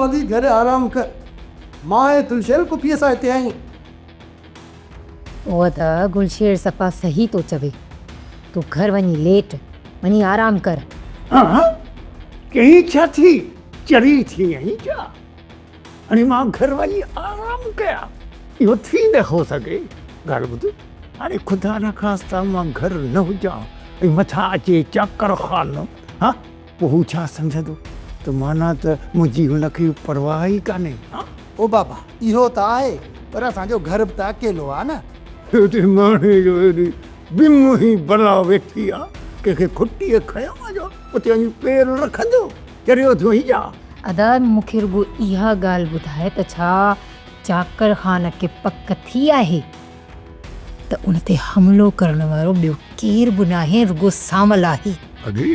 वाली घर आराम कर माए तुलशेर को पिए साइते आई वो त गुलशेर सफ़ा सही तो चवे तू घर वञी लेट वञी आराम कर। हाँ कहीं छा थी चरी थी यहीं क्या अरे मां घर वाली आराम कया यो थी न हो सके घर बुध अरे खुदा न खास्ता मां घर न हुजा मथा अचे चक्कर खान हाँ वो छा समझदो तो माना त मुंहिंजी हुनखे परवाह ई कान्हे। हाँ ओ बाबा इहो त आहे पर असांजो घर बि त अकेलो आहे न। ते माणे जो एॾी बिम ही बला वेठी आहे कंहिंखे खुटीअ खयों जो उते वञी पेर रखंदो चरियो थियो ई जा। अदा मूंखे रुगो इहा ॻाल्हि ॿुधाए त छा चाकर ख़ान खे पक थी आहे त उन ते हमिलो करण वारो ॿियो केर बि नाहे रुगो सामल आहे। अॻे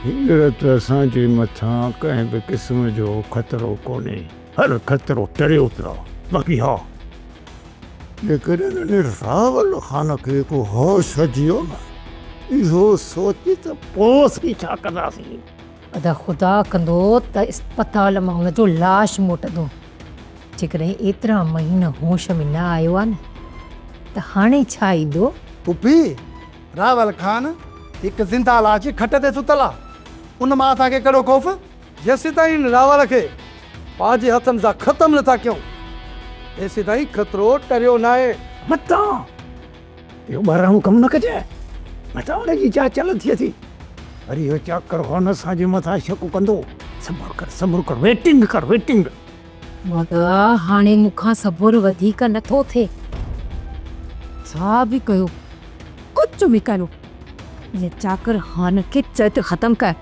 हींअर त असांजे मथां कंहिं बि क़िस्म जो ख़तरो कोन्हे हर ख़तरो टरियो पियो बाक़ी हा जेकॾहिं रावल ख़ान खे को होश अची वियो न इहो सोचे त पोइ छा कंदासीं। अदा ख़ुदा कंदो त अस्पताल मां हुनजो लाश मोटंदो जेकॾहिं एतिरा महीना होश में न आयो आहे न त हाणे छा ईंदो। पुपी रावल खान हिकु ज़िंदा लाश खट ते सुतल आहे उन मां असांखे कहिड़ो ख़ौफ़ जेसि ताईं रावल खे पंहिंजे हथनि सां ख़तमु नथा कयूं तेसि ताईं ख़तरो टरियो न आहे। मता इहो ॿारहं कमु न कजे मता हुनजी छा चल थिए थी अरे इहो चाकर ख़ान असांजे मथां शक कंदो सब्र कर वेटिंग कर वेटिंग। मदा हाणे मूंखां सबुरु वधीक नथो थिए छा बि कयो कुझु बि कयो ये चाकर ख़ान खे चट ख़तमु कर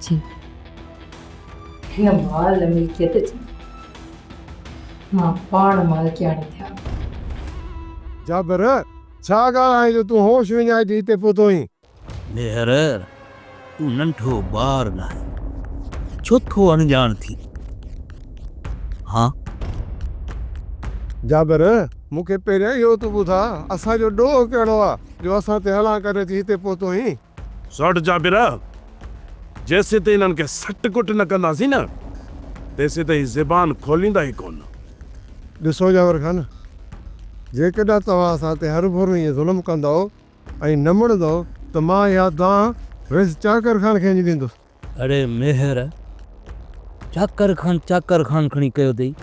जी हिन माल मिल्कियत जी मां पाण मालकियाणी थिया। जाबर छा ॻाल्हि जो तूं होश विञाए थी हिते पहुतो आहीं। मेहर तूं नंढो ॿार न आहे छो थो अनजान थी। हाँ जाबर मूंखे पहिरियां इहो तूं ॿुधा असांजो ॾोह कहिड़ो आहे जो असां ते हला करे थी हिते पहुतो आहीं। सौट जाबिर जेसि ताईं इन्हनि खे सट कुट न कंदासीं न तेसि ताईं ज़बान खोलींदा ई कोन। ॾिसो जाबर खान जेकॾहिं तव्हां असां ते हर भरू ईअं ज़ुल्म कंदव ऐं न मुड़ंदव त मां या तव्हां वेस चाकर खान खे वञी ॾींदुसि। अरे मेहर चाकर खान खणी कयो अथई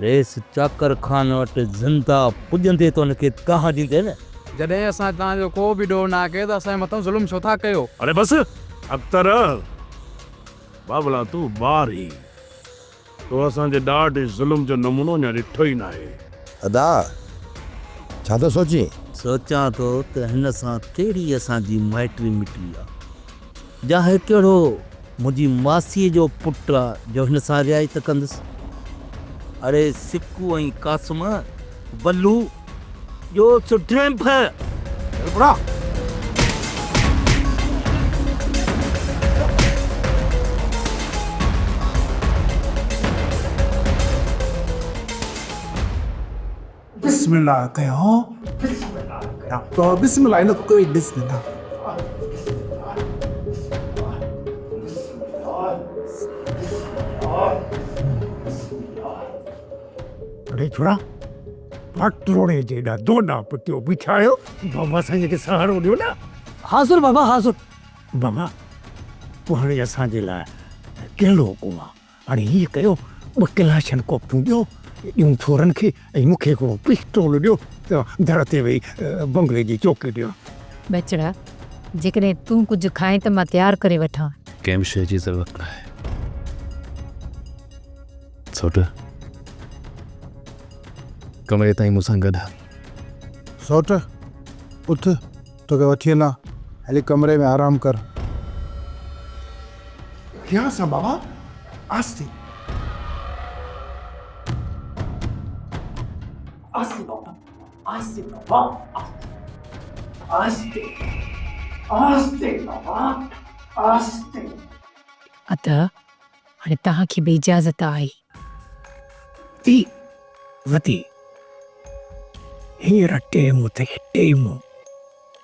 रेस चाकर खान वटि ज़िंदा पुॼंदे त हुनखे कहां ॾींदे न। जॾहिं असां तव्हांजो को बि ॾोह न कयो त असांजे मथां ज़ुल्म छो था कयो। अरे बस अख्तर बाबला तूं ॿार ई तो असांजे ॾाढे ज़ुल्म जो नमूनो अञा ॾिठो ई न आहे। अदा छा थो सोची सोचां थो त हिन सां कहिड़ी असांजी माइटी मिटी आहे जाहे कहिड़ो मुंहिंजी मासीअ जो पुटु आहे जो हिन सां रियायत कंदुसि। अरे सिकू ऐं कासम बल्लू जो सुठेंफ बिस्मिल्लाह कयो तो बिस्मिल्लाह न कोई बिस्मिल्लाह अरे छोड़ा पटरोड़े जेड़ा दोना पुटियो बिछायो बाबा साईं खे सहारो ॾियो न। हाज़ुर बाबा हाज़ुर। बाबा तूं हाणे असांजे लाइ कहिड़ो हुकुम आहे हाणे हीअं कयो 2 कलाशनि कोपियूं ॾियो ॾियूं थोरनि खे ऐं मूंखे हिकिड़ो पिस्टोल ॾियो त दर ते वेही बंगले जी चौकी ॾियो। बचड़ा जेकॾहिं तूं कुझु खाए त मां तयारु करे वठां। कंहिं बि शइ जी ज़रूरत न आहे सोट कमरे ताईं मूंसां गॾु सौट उथ तोखे वठी वञा हली कमरे में आराम कर। क्या सा बाबा आस्ते आस्ते बाबा आस्ते बाबा आस्ते आस्ते बाबा आस्ते। अतः हाणे तव्हांखे बि इजाज़त आहे। ती वती हींअर टेम ते टेम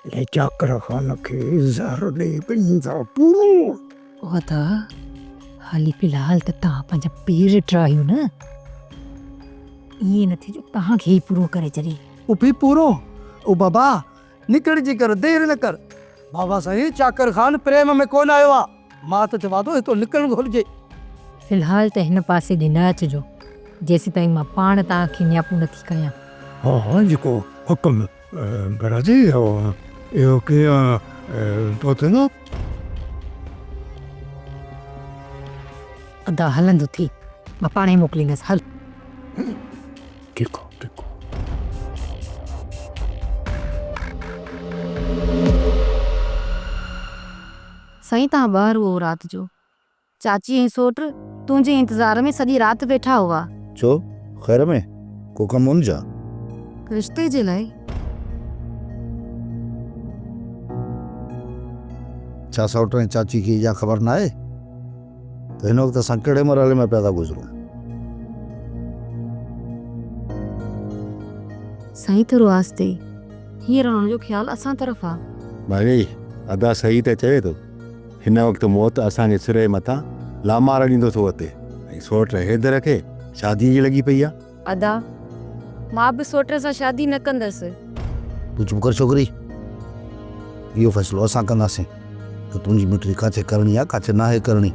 ले चाकर ख़ान खे ज़हर ॾेई पिन था पूरो। उहा त हाली फ़िलहाल त तव्हां पंहिंजा पेर ट्रायो न, ईअं न थी जो तव्हांखे ई पूरो करे छॾे। उपी पूरो ओ बाबा निकिरजी कर, देर न कर। बाबा साईं चाकर खान प्रेम में कोन आयो आहे, मां त चवां थो हितो निकिरणु घुरिजे। फ़िलहाल त हिन पासे ॾे न अचिजो जेसीं ताईं मां पाण तव्हांखे न्यापू नथी कयां। हाँ हाँ जेको हुकुम बराजी इहो कीअं तो थींदो? अदा हलंदो थी, मां पाण ई मोकिलींदसि। हल ठीकु ठीकु। साईं तव्हां ॿाहिरि हुओ राति जो, चाची ऐं सोट तुंहिंजे इंतज़ार में सॼी राति वेठा हुआ। छो ख़ैर में को कमु हुन जा? रिश्ते जे लाइ। छा सौट ऐं चाची खे इहा ख़बर न आहे त हिन वक़्तु असां कहिड़े मरहले में पिया था गुज़रूं? साईं थोरो आस्ते, हींअर हुनजो ख़्यालु असां तरफ़ आहे। भाई अदा सही त चवे थो, हिन वक़्तु मौत असांजे सिर जे मथां लामार ॾींदो थो अचे ऐं सोट हैदर खे शादी जी लॻी पई आहे। अदा मां बि सोट सां शादी न कंदसि। तूं चुप कर छोकिरी, इहो फ़ैसिलो असां कंदासीं त तुंहिंजी मिटरी काथे करणी आहे काथे न आहे करणी।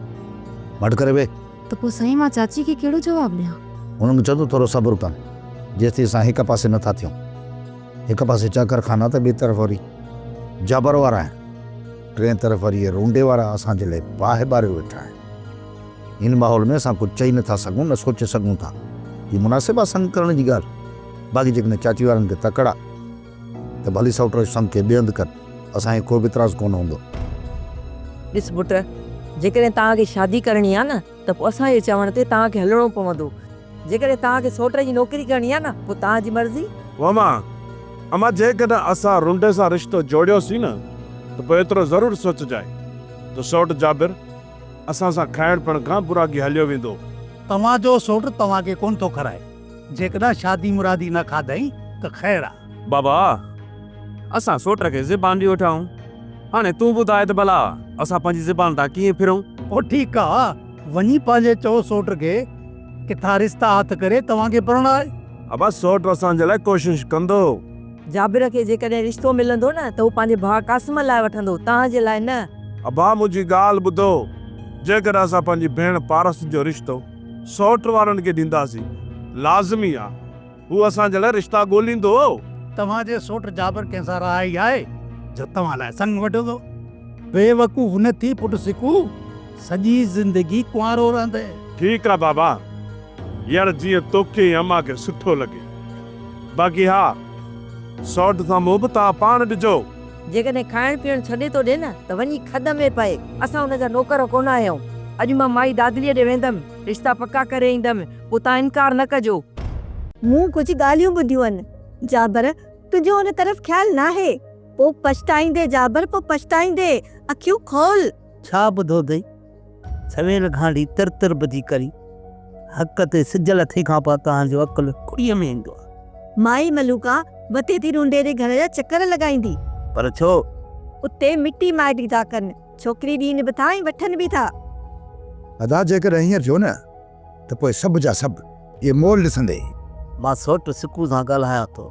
मट करे वे। त पोइ साईं मां चाची खे कहिड़ो जवाबु ॾियां? हुननि खे चवंदो थोरो सब्र कनि, जेसिताईं असां हिक पासे नथा थियूं। हिक पासे चाकर खाना त ॿिए तरफ़ वरी जाबर वारा आहिनि, टे तरफ़ वरी रोंडे वारा असांजे लाइ बाहि ॿारे वेठा आहिनि। इन माहौल में असां कुझु चई नथा सघूं न सोचे सघूं था। हीअ मुनासिबु आहे संग करण जी ॻाल्हि। बाक़ी जेकॾहिं चाची वारनि खे तकड़ आहे त भली सौट संग खे ॿिए हंधि कर, असांखे को बि इतराज़ कोन हूंदो। ॾिस पुट, जेकॾहिं तव्हांखे शादी करणी आहे न त पोइ असांजे चवण ते तव्हांखे हलणो पवंदो। जेकॾहिं तव्हांखे सोट जी नौकिरी करणी आहे न पोइ तव्हांजी मर्ज़ी। वामा अमा जेकॾहिं असां रुंडे सां रिश्तो जोड़ियोसीं न त पोइ एतिरो ज़रूरु सोचिजांइ त सौट जाबिर असां सां खाइण पीअण खां बुरागी हलियो वेंदो। तव्हांजो सोट तव्हांखे कोन थो कराए, जेकॾहिं शादी मुरादी न खाधई त ख़ैर आहे। बाबा असां सोट खे ज़बान ॾियो ठाऊं, हाणे तूं ॿुधाए त भला असां पंहिंजी ज़बान तां कीअं फिरूं? पोइ ठीकु आहे, वञी पंहिंजे चओ सोट खे किथां रिश्ता हथ करे तव्हांखे परणाए। अबा सौट असांजे लाइ कोशिशि कंदो। जाबिर खे जेकॾहिं रिश्तो मिलंदो न त हू पंहिंजे भाउ कासिम लाइ वठंदो, तव्हांजे लाइ न। अबा मुंहिंजी ॻाल्हि ॿुधो, जेकॾहिं असां पंहिंजी भेण पारस जो रिश्तो सौट वारनि खे ॾींदासीं लाज़मी आहे हू असांजे लाइ रिश्ता ॻोल्हींदो। तव्हांजे सोट जाबिर कंहिंसां रहाई आहे जो तव्हां लाइ संग वठंदो? बेवकूफ़ न थी पुट सिकू, सॼी ज़िंदगी कुंवारो रहंदे। ठीकु आहे बाबा, यार जीअं तोखे ऐं अम्मा खे सुठो लॻे। बाक़ी हा सौट सां मुंहुं बि तव्हां पाण ॾिजो। जेकॾहिं खाइण पीअण छॾे थो ॾे न त वञी खद में पए, असां हुनजा नौकर कोन आहियूं। अॼु मां माई दादलीअ ॾे वेंदमि, रिश्ता पका करे ईंदमि, पोइ तव्हां इनकार न कजो। मूं कुझु ॻाल्हियूं ॿुधियूं आहिनि जाबर, तुंहिंजो हुन तरफ़ ख़्यालु नाहे। पोइ पछताईंदे जाबर, पोइ पछताईंदे। अखियूं खोल। छा ॿुधो अथई? सवेल खां तर तर ॿधी करी हक़ ते सिजल थिए खां पोइ तव्हांजो अकुलु कुड़ीअ में ईंदो आहे। माई मलूका वते थी रुंडे जे घर जा चकर लॻाईंदी, पर छो? उते मिटी माइटी था कनि, छोकिरी ॾींहं बि था ऐं वठनि बि था। अदा जेकॾहिं हींअर थियो न त पोइ सभु जा सभु इहे मोल ॾिसंदे। मां सोट सिकू सां ॻाल्हायां थो,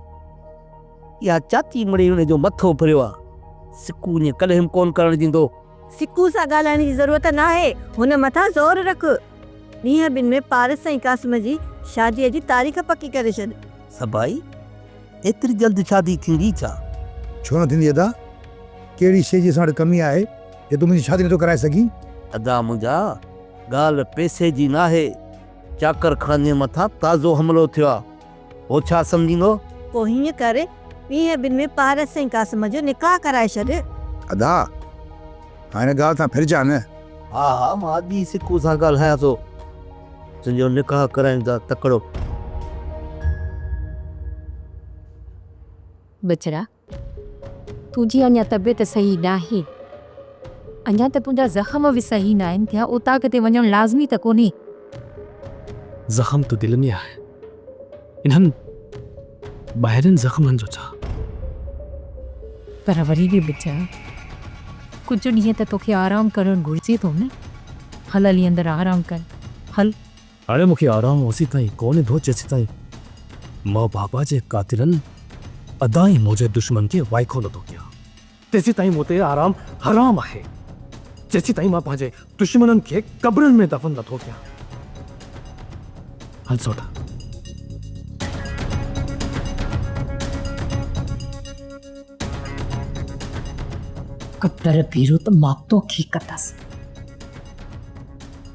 इहा चाची मिड़ी हुन जो मथो फिरियो आहे। सिकू ईअं कॾहिं कोन करणु ॾींदो। सिकू सां ॻाल्हाइण जी ज़रूरत न आहे, हुन मथां ज़ोर रख। ॾींहं ॿिनि में पारस ऐं कासिम जी शादीअ जी तारीख़ पकी करे छॾ। सभाई एतिरी जल्द शादी थींदी छा? छो न थींदी अदा? कहिड़ी शइ जी असां वटि कमी आहे जे तूं मुंहिंजी शादी नथो कराए सघीं? अदा मुंहिंजा ॻाल्हि पैसे जी न आहे, चाकर खणंदे मथां ताज़ो हमिलो थियो आहे, हो छा सम्झींदो? पोइ हीअं करे ॾींहं ॿिनि में पारस ऐं कासिम जो निकाह कराए छॾ। अदा हाणे ॻाल्हि तां फिरजा न। हा हा मां अॼु ई सिकू सां ॻाल्हायां थो, तुंहिंजो निकाह कराईंदा तकिड़ो। बचड़ा तुंहिंजी अञा तबियत सही न आहे, अञा त तुंहिंजा ज़ख़्म बि सही न आहिनि थिया, उतां किथे वञणु लाज़मी त कोन्हे। ज़ख़्म तो दिल में आहे, इन्हनि ॿाहिरनि ज़ख़्मनि जो छा? पर वरी बि बचा कुझु ॾींहं त तोखे आराम करणु घुरिजे थो न। हल हली अंदरि आराम कर हल। हाणे मूंखे आराम ओसी ताईं कोन्हे थो जेसी ताईं मां बाबा जे कातिलनि अदाई मुंहिंजे दुश्मन खे वाइखो नथो कयां तेसी ताईं मूं ते आराम हराम आहे। जेसी ताईं मां पंहिंजे दुश्मननि खे कब्रनि में दफ़न नथो कयां। हल सोटा। कतर बीरो त मां तोखे कंदसि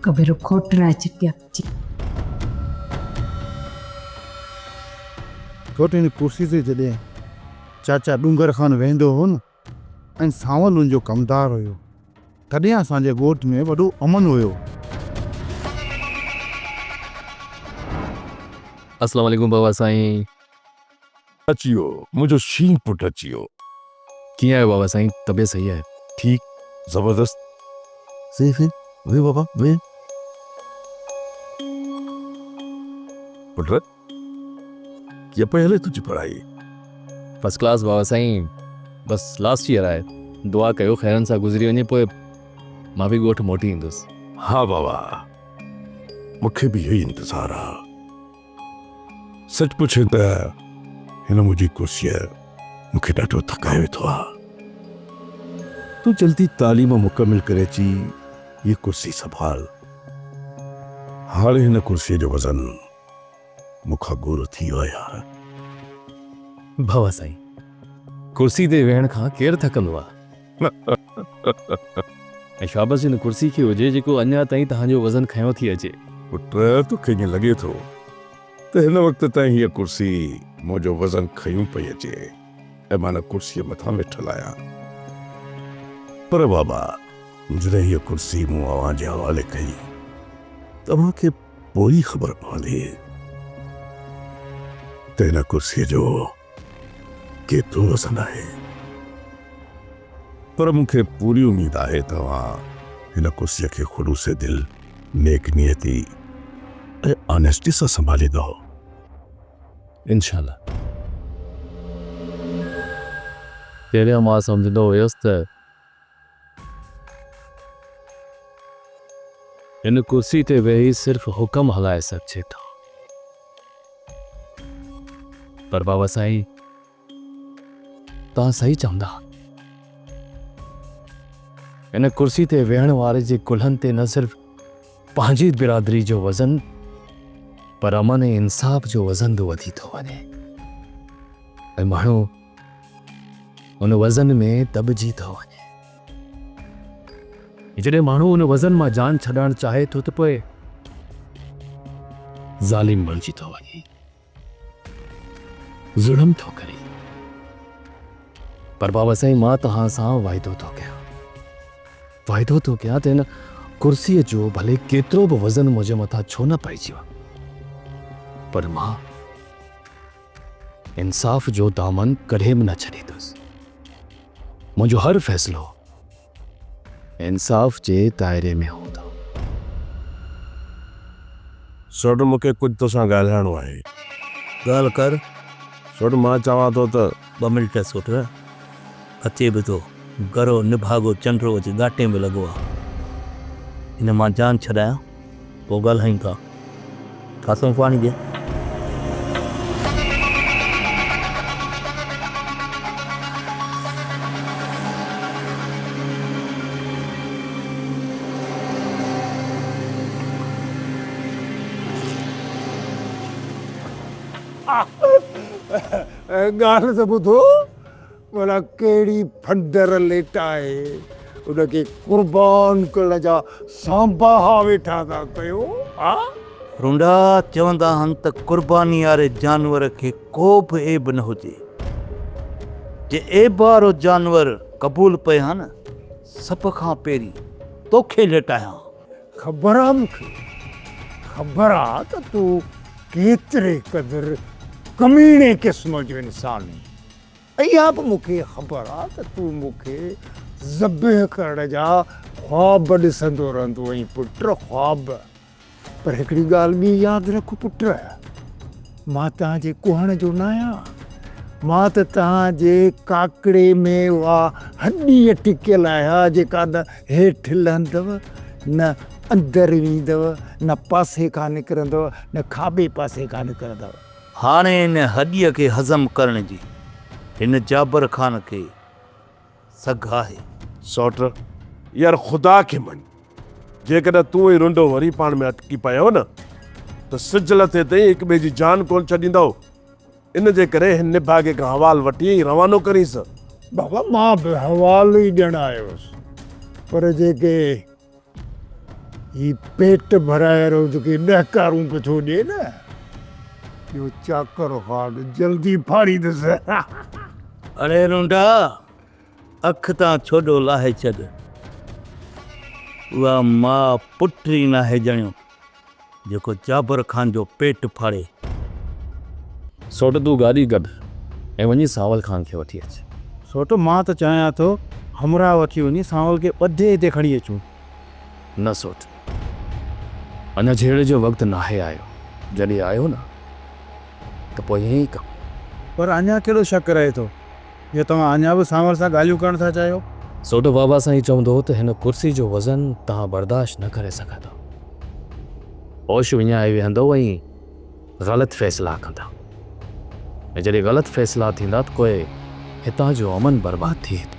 कबीर खोटरा चिटिया छोटे हिन कुर्सी ते जॾहिं चाचा डूंगर खान वेंदो हो न ऐं सावल हुनजो कमदार हुयो तॾहिं असांजे ॻोठ में वॾो अमन हुयो। अस्सलाम वालेकुम बाबा साईं। अची वियो मुंहिंजो शीं पुटु अची वियो। कीअं आहियो बाबा साईं? तबियत सही आहे? ठीक जबरदस्त। सही सही वे बाबा वे पुट कीअं पई हले तुंहिंजी पढ़ाई? फर्स्ट क्लास बाबा साईं। बस लास्ट ईयर आहे। दुआ कयो ख़ैरनि सां गुज़री वञे पोइ मां बि ॻोठ मोटी ईंदुसि। हा बाबा मूंखे बि इहो ई इंतज़ारु आहे। सच पुछे त हिन मुंहिंजी कुर्सीअ मूंखे ॾाढो थकाए वेठो आहे। तूं जल्दी तालीम मुकमिल करे अची ये कुर्सी संभाल। हाणे हिन कुर्सीअ जो वज़न मूंखां गुरु थी वियो आहे यार। बाबा साईं कुर्सी ते वेहण खां केरु थकंदो आहे? ऐं शाबस हिन कुर्सी खे हुजे जेको अञा ताईं तव्हांजो वज़न खयों थी अचे। पुट तोखे ईअं लॻे थो त हिन वक़्त ताईं हीअ कुर्सी मुंहिंजो वज़न खयूं पई अचे ऐं मां कुर्सीअ मथां वेठल आहियां। पर बाबा जॾहिं हीअ कुर्सी मूं अव्हां जे हवाले कई तव्हांखे पोइ ख़बर पवंदी त हिन कुर्सीअ जो केतिरो वज़न आहे। पर मूंखे पूरी उम्मीद आहे तव्हां हिन कुर्सीअ खे ख़ुलूस दिल नेक नियती ऐं ऑनेस्टी सां संभालींदो। इंशाल्लाह। पहिरियों मां सम्झंदो हुयुसि त हिन कुर्सी ते वेही सिर्फ़ हुकम हलाए सघिजे थो। पर बाबा साईं तव्हां सही चवंदा। हिन कुर्सी ते वेहण वारे जे कुल्हनि ते न सिर्फ़ पंहिंजी बिरादरी जो वज़न पर अमन ऐं इंसाफ़ जो वज़न बि वधी थो वञे ऐं माण्हू उन वज़न में दॿिजी थो वञे। जॾहिं माण्हू उन वज़न मां जान छॾणु चाहे थो त पोइ ज़ालिम बणिजी थो वञे, ज़ुल्म थो करे। पर बाबा साईं मां तव्हां सां वाइदो थो कयां त हिन कुर्सीअ जो भले केतिरो बि वज़न मुंहिंजे मथां छो न पइजी वञे पर मां इंसाफ़ जो दामन कॾहिं बि न छॾींदुसि। मुंहिंजो हर फ़ैसिलो इंसाफ़ जे दायरे में हूंदो। सोट मूंखे कुझु तोसां ॻाल्हाइणो आहे। ॻाल्हि कर। सोट मां चवां थो त 2 मिंट सोट अचे बि थो गरो निभागो चंडो अचे घाटे में लॻो आहे। हिन मां जान छॾायां पोइ ॻाल्हायूं था। खासो पाणी ॾिए। ॻाल्हि त ॿुधो भला कहिड़ी फंदर लेट आहे उनखे कुर्बान करण जा सांबाहा वेठा था कयो। हा रुंडा चवंदा आहिनि त कुर्बानी वारे जानवर खे को बि ऐब न हुजे। जे ऐब वारो जानवर क़बूल पए हा न सभ खां पहिरीं तोखे लेटायां। ख़बर आहे मूंखे, ख़बर आहे त तूं केतिरे क़दुरु कमीणे क़िस्म जो इंसान आहीं। इहा बि मूंखे ख़बर आहे त तूं मूंखे ज़बह करण जा ख़्वाब ॾिसंदो रहंदो आहीं पुट, ख़्वाब। पर हिकिड़ी ॻाल्हि बि यादि रख पुट, मां तव्हांजे कुहण जो न आहियां। मां त तव्हांजे काकड़े में उहा हॾीअ टिकियल आहियां जेका न हेठि लहंदव न अंदर वेंदव न पासे खां निकिरंदव न खाॿे पासे खां निकिरंदव। हाणे इन हॾीअ खे हज़म करण जी हिन जाबर ख़ान खे सघ आहे। सौट यार ख़ुदा खे मञ, जेकॾहिं तूं ई रुंडो वरी पाण में अटकी पियो न त सिज लथे ताईं हिक ॿिए जी जान कोन छॾींदो। इन जे करे हिन निभागे खां हवाल वठी रवानो करीस। बाबा मां बि हवालो ई ॾियणु आयो हुउसि, पर जेके ही पेट भराए जेके ॾहकारूं पियो थो ॾिए न, इहो चाकर ख़ान जल्दी फाड़ींदुसि। अरे रुंडा, अख तां छोॾो लाहे छॾ, उहा मां पुटी नाहे ॼणियो जेको जाबर ख़ान जो पेट फाड़े। सोट तूं गाॾी कढ ऐं वञी सावल ख़ान खे वठी अच। सोट मां त चाहियां थो हमरा वठी वञी सावल खे ॿधे हिते खणी अचूं। न सोट, अञा झेड़े जो वक़्तु नाहे आयो, जॾहिं आयो न त पोइ ईअं ई कमु। पर अञा कहिड़ो शक रहे थो, या तव्हां अञा बि सावल सां ॻाल्हियूं करण था चाहियो? सोट बाबा साईं चवंदो त हिन कुर्सी जो वज़न तव्हां बर्दाश्त न करे सघंदो। होश विञाए वेहंदो ऐं ग़लति फ़ैसिला कंदा, ऐं जॾहिं ग़लति फ़ैसिला थींदा त कोई हितां जो अमन बर्बाद थिए थो।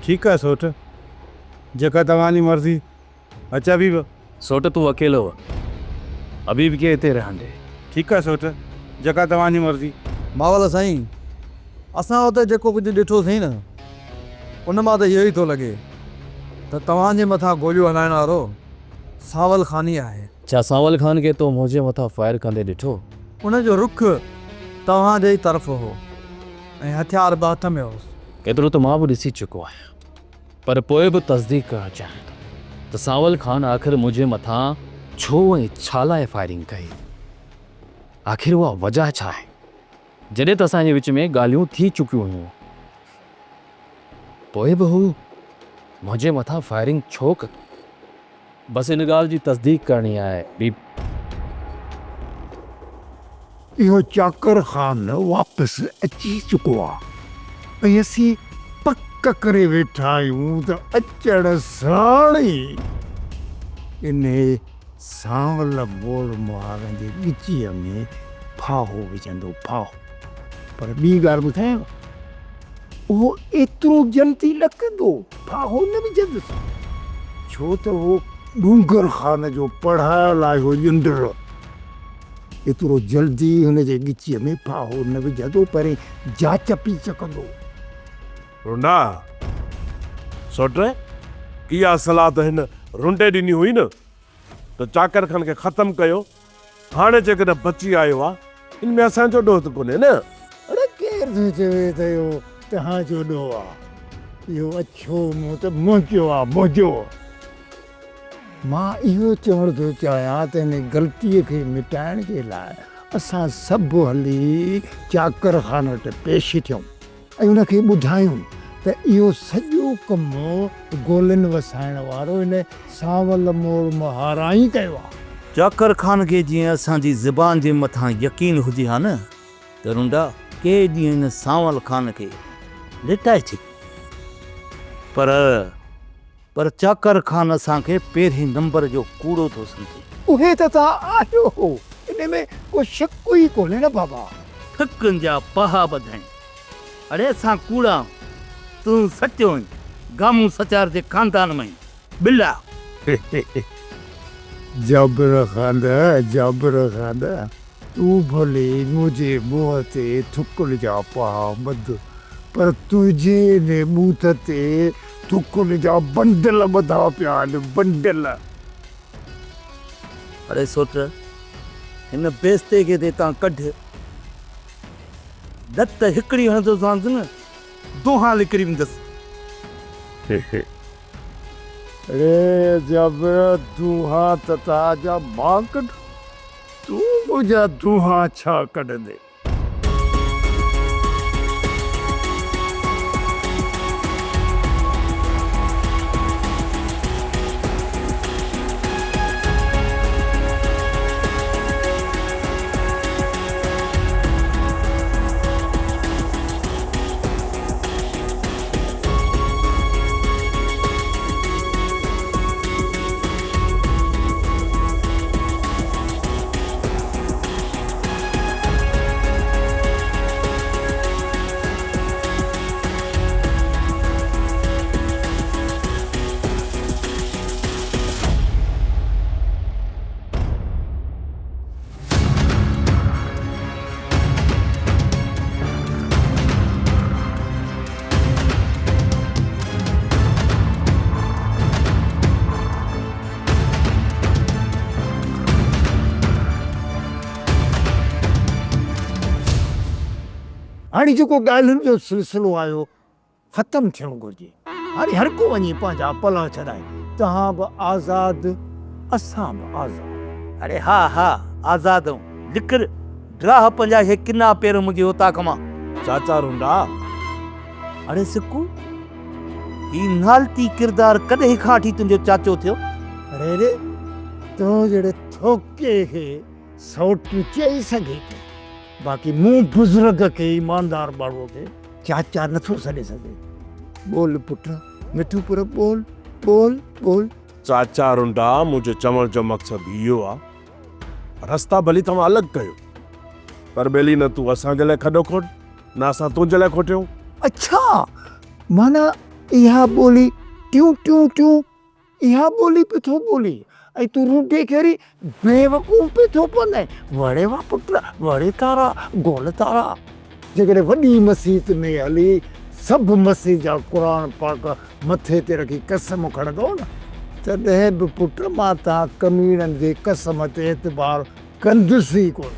ठीकु आहे सोट, जेका तव्हांजी मर्ज़ी। अच्छा बि सोट तूं अकेलो अभी बि खे हिते रहंदे। ठीकु आहे सोट, जेका तव्हांजी मर्ज़ी। मावल साईं, असां हुते जेको कुझु ॾिठोसीं न, उन मां त इहो ई थो लॻे त तव्हांजे मथां गोलियूं हलाइण वारो सावल ख़ान ई आहे। छा सावल ख़ान खे तो मुंहिंजे मथां फायर कंदे ॾिठो? उनजो रुख तव्हांजे ई तरफ़ हो ऐं हथियार बि हथ में हुओसि। केतिरो त मां बि ॾिसी चुको आहियां, पर पोइ बि तस्दीक करणु चाहियां थो त सावल ख़ान आख़िर मुंहिंजे मथां छो ऐं छा लाइ फायरिंग कई। आख़िर उहा वजह छा आहे? जॾहिं त असांजे विच में ॻाल्हियूं थी चुकियूं हुयूं, पोइ बि हू मुंहिंजे मथां फायरिंग छो कई? बसि इन ॻाल्हि जी तस्दीक करणी आहे। इहो चाकर ख़ान वापसि अची चुको आहे ऐं असीं पक करे वेठा आहियूं त अचण साण ई इन सावल बोल मुहारनि जे ॻिचीअ में फाहो विझंदो, फाहो। पर ॿी ॻाल्हि ॿुधायांव, उहो एतिरो जल्दी न कंदो, फाहो न विझंदुसि, छो त उहो डूंगर ख़ान जो पढ़ायल आहे हो ॼंडर। एतिरो जल्दी हुनजे ॻिचीअ में फाहो न विझंदो, पहिरीं जांच पीच कंदो। रुंडा, सोट इहा सलाह त हिन रुंडे ॾिनी हुई न त चाकर ख़ान खे ख़तमु कयो। हाणे जेकॾहिं बची आयो आहे, इन में असांजो ॾोह त कोन्हे न। अड़े केरु थो चवे त इहो तव्हांजो ॾोह आहे? इहो अछो मूं त मुंहिंजो आहे, मुंहिंजो। मां इहो चवणु थो चाहियां त हिन ग़लतीअ खे मिटाइण जे लाइ असां सभु हली चाकर ख़ान वटि पेश थियूं ऐं उनखे ॿुधायूं त इहो सॼो कमु गोलियुनि वसाइण वारो हिन सावल मोड़ महारा ई कयो आहे। चाकर ख़ान खे जीअं असांजी ज़बान जे मथां यकीन हुजे हा न, त रुंडा के ॾींहं हिन सावल ख़ान खे लिटाए छॾ। पर चाकर ख़ान असांखे पहिरें नंबर जो कूड़ो थो सम्झे। उहे त तव्हां आहियो हो, इन में को शक ई कोन्हे न बाबा। फिकनि जा पहा ॿधाइनि। अड़े असां कूड़ा, तूं सचो आहीं, गामू सचार जे ख़ानदान में बिल्ला। जाबर ख़ान, तूं भले मुंहिंजे मुंहं ते थुकुनि जा पहा ॿध, पर तुंहिंजे ने बूथ ते थुकुनि जा बंडल ॿधा पिया आहिनि, बंडल। अरे सोट, हिन बेस्ते खे ते तव्हां कढ, दत हिकिड़ी हणंदो सांस न, दोहा लिकड़ी वेंदसि। अरे जाबर, दूहा त ताजा मां कढ, तूं मुंहिंजा दूहा छा कढंदे? हाणे जेको ॻाल्हियुनि जो सिलसिलो आयो ख़तमु थियणु घुरिजे। हाणे हर को वञे पंहिंजा पला छॾाए। तव्हां बि आज़ादु, असां बि आज़ादु। अरे हा हा आज़ाद हूं लिखर ड्राह पंजा हे किना पेर मुझे होता कमा चाचा रुंडा अरे सिक्कू ही नालती किरदार कॾहिं खां वठी तुंहिंजो चाचो थियो? अरे रे तो जड़े थोके खे सौट चई सघे थो, बाक़ी मूं बुज़ुर्ग खे ईमानदार माण्हूअ खे चाचा नथो सॾे सघे। बोल पुट मिठू पुर बोल बोल बोल। चाचा रुंडा मुझे चवण जो मक़सदु इहो आहे रस्ता भली तव्हां अलॻि कयो पर ॿेली न तूं असांजे लाइ खॾो खोट न असां तुंहिंजे लाइ खोटियूं। अच्छा माना इहा ॿोली टियूं टियूं टियूं इहा ॿोली पे थो ॿोली ऐं तूं रुंडे कहिड़ी बेवकूफ़ पे थो पवंदे। वड़े वाह पुट वड़े तारा गोल तारा। जेकॾहिं वॾी मस्जिद में हली सभु मस्जिद जा क़ुर पाक मथे ते रखी कसम खणंदो न तॾहिं बि पुट मां तव्हां कमीणनि जे कसम ते एतबार कंदुसि ई कोन।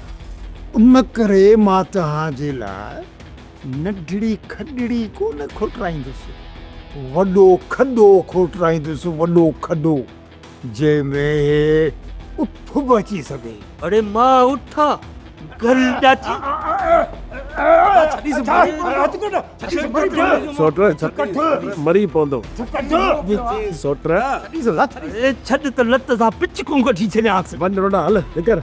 उन करे मां तव्हांजे लाइ नंढड़ी खॾड़ी कोन खोटराईंदुसि, वॾो खॾो खोटराईंदुसि, वॾो खॾो जंहिंमें उठ बि अची सघे। अरे मां उठा गल डाची सोटर मरी पवंदो सोटर छॾ त लत सां पिचकूं कढी छॾियांसि। वञ रोडा हल निकर।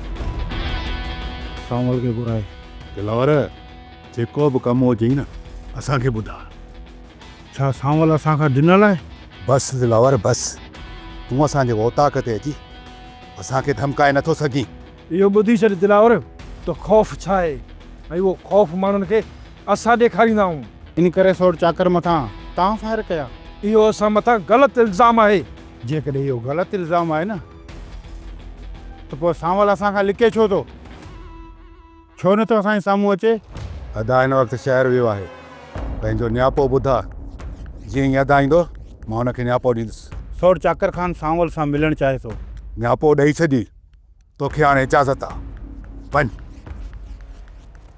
सांवल खे घुराए दिलावर जेको बि कमु हुजे न असांखे ॿुधा। छा सांवल असांखां ॾिनल आहे? बसि दिलावर बसि तूं असांजे औताक ते अची असांखे धमकाए नथो सघीं। इहो ॿुधी छॾ दिलावर त ख़ौफ़ छा आहे ऐं उहो ख़ौफ़ माण्हुनि खे असां ॾेखारींदा आहियूं। इन करे सोट चाकर मथां तव्हां फायर कया। इहो असां मथां ग़लति इल्ज़ाम आहे। जेकॾहिं इहो ग़लति इल्ज़ाम आहे न त पोइ सांवल असांखां लिके छो थो? छो नथो असांजे साम्हूं अचे? अदा हिन वक़्तु शहर वियो आहे, पंहिंजो न्यापो ॿुधा। जीअं ई अदा ईंदो मां हुनखे न्यापो ॾींदुसि। सोट चाकर ख़ान सांवल सां मिलणु चाहे थो। न्यापो ॾेई छॾी तोखे हाणे इजाज़त आहे वञ।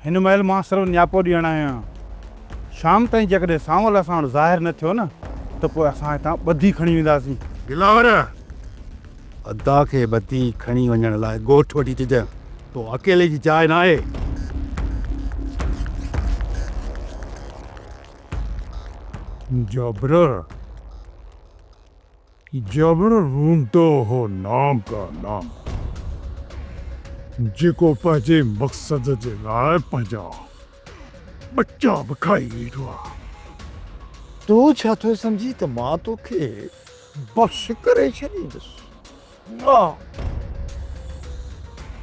हिन महिल मां सिर्फ़ु न्यापो ॾियण आहियां। शाम ताईं जेकॾहिं सांवल असां वटि ज़ाहिर न थियो न त पोइ असां हितां ॿधी खणी वेंदासीं। दिलावर अदा खे ॿधी खणी वञण लाइ ॻोठ वठी अचिजांइ, तो अकेले जी जाइ न आहे। जबर जबर रूंदो हो नाम का नाम जेको पंहिंजे मक़सद जे लाइ पंहिंजा बच्चा बि खाई वेठो आहे। तो छा थो सम्झी त मां तोखे बख़्श करे छॾींदुसि?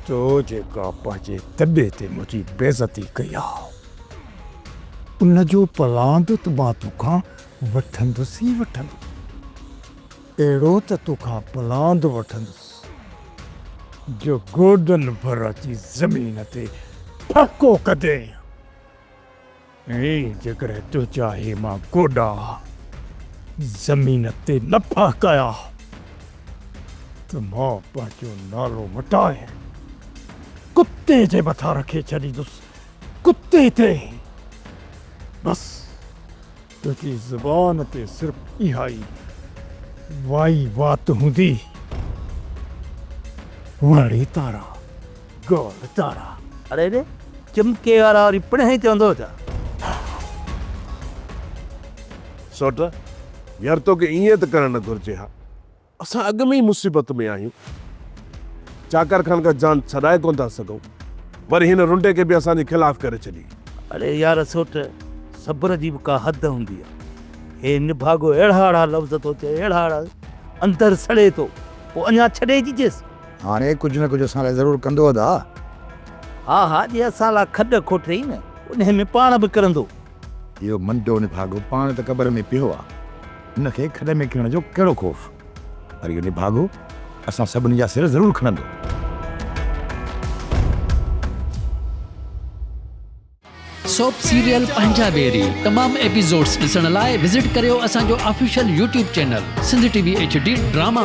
तो जेका पंहिंजे दॿे ते मुंहिंजी बेइज़ती कई आहे उन जो पलांद त मां तोखां वठंदुसि ई वठंदुसि। अहिड़ो त तोखां पलांद वठंदुसि जो गोॾनि भर अची ज़मीन ते फको कदे। ऐं जेकॾहिं तूं चाहे मां गोॾा ज़मीन ते न फहकाया त मां पंहिंजो नालो मटाए कुत्ते जे मथां रखे छॾींदुसि, कुत्ते ते। बसि तुंहिंजी ज़ुबान ते सिर्फ़ु इहा ई वाई वात हूंदी। वड़ी तारा गोल तारा। अरे रे चिमके वारा वरी पिण ई चवंदो छा? सोटर यार तोखे ईअं त करणु न घुरिजे। हा असां अॻु में ई मुसीबत में आहियूं। चाकर खान खां जान छॾाए कोन था सघूं, वरी हिन रुंडे खे बि असांजे ख़िलाफ़ करे छॾी। अरे यार सोट सब्र जी बि का हद हूंदी आहे। हे निभागो अहिड़ा अहिड़ा लफ़्ज़ थो चए, अहिड़ा अहिड़ा अंदरि सड़े थो, पोइ अञा छॾे ॾिजेसि। हाणे कुझु न कुझु असां लाइ ज़रूरु कंदो अदा। हा हा जे असां लाइ खॾ खोटरी न उन में पाण बि करंदो। इहो मंडो निभागो पाण त क़बर में पियो आहे, हिनखे खॾ में खणण जो कहिड़ो ख़ौफ़? पर इहो निभागो असां सभिनी जा सिर ज़रूरु खणंदो। सोप सीरियल पंजाबेरी तमाम एपिसोड्स ॾिसण लाइ विज़िट करियो असांजो official YouTube channel Sindh TV HD drama.